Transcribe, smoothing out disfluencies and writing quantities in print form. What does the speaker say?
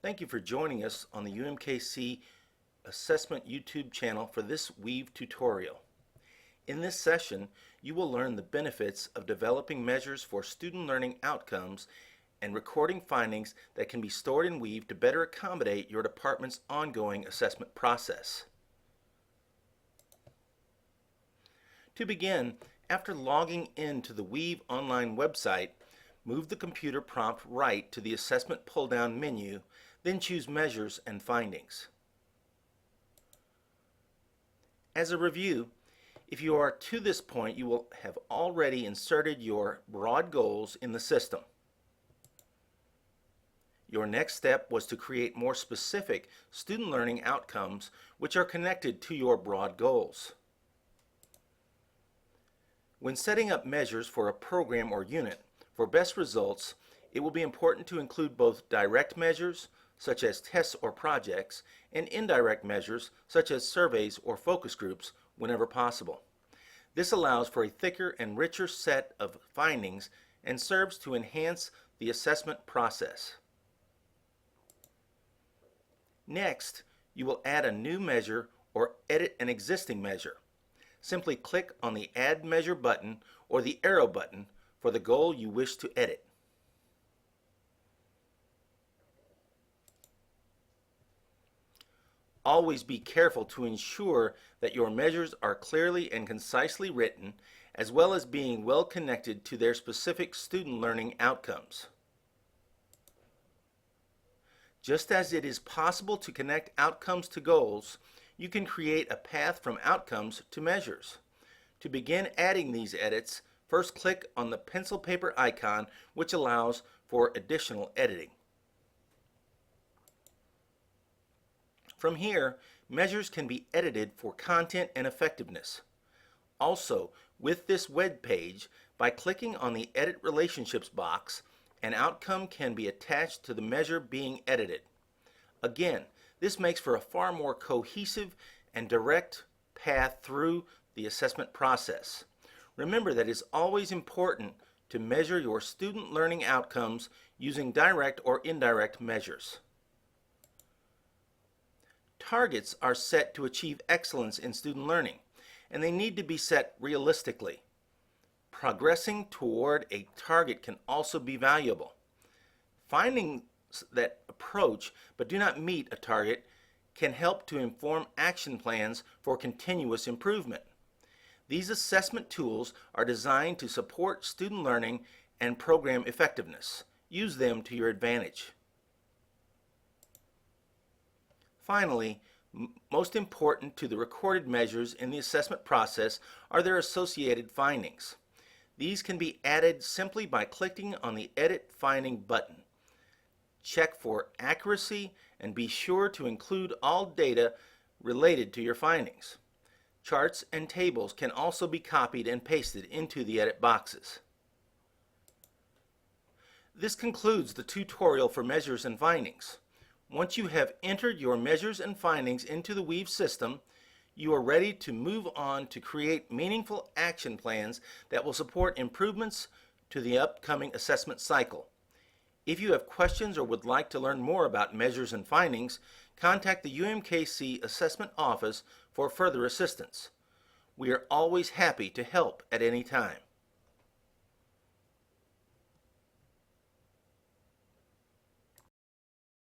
Thank you for joining us on the UMKC Assessment YouTube channel for this Weave tutorial. In this session, you will learn the benefits of developing measures for student learning outcomes and recording findings that can be stored in Weave to better accommodate your department's ongoing assessment process. To begin, after logging into the Weave online website, move the computer prompt right to the Assessment pull-down menu, then choose Measures and Findings. As a review, if you are to this point, you will have already inserted your broad goals in the system. Your next step was to create more specific student learning outcomes which are connected to your broad goals. When setting up measures for a program or unit, for best results, it will be important to include both direct measures, such as tests or projects, and indirect measures, such as surveys or focus groups, whenever possible. This allows for a thicker and richer set of findings and serves to enhance the assessment process. Next, you will add a new measure or edit an existing measure. Simply click on the Add Measure button or the arrow button for the goal you wish to edit. Always be careful to ensure that your measures are clearly and concisely written, as well as being well connected to their specific student learning outcomes. Just as it is possible to connect outcomes to goals, you can create a path from outcomes to measures. To begin adding these edits, first click on the pencil paper icon, which allows for additional editing. From here, measures can be edited for content and effectiveness. Also, with this web page, by clicking on the Edit Relationships box, an outcome can be attached to the measure being edited. Again, this makes for a far more cohesive and direct path through the assessment process. Remember that it is always important to measure your student learning outcomes using direct or indirect measures. Targets are set to achieve excellence in student learning, and they need to be set realistically. Progressing toward a target can also be valuable. Findings that approach but do not meet a target can help to inform action plans for continuous improvement. These assessment tools are designed to support student learning and program effectiveness. Use them to your advantage. Finally, most important to the recorded measures in the assessment process are their associated findings. These can be added simply by clicking on the Edit Finding button. Check for accuracy and be sure to include all data related to your findings. Charts and tables can also be copied and pasted into the edit boxes. This concludes the tutorial for measures and findings. Once you have entered your measures and findings into the Weave system, you are ready to move on to create meaningful action plans that will support improvements to the upcoming assessment cycle. If you have questions or would like to learn more about measures and findings, contact the UMKC Assessment Office for further assistance. We are always happy to help at any time.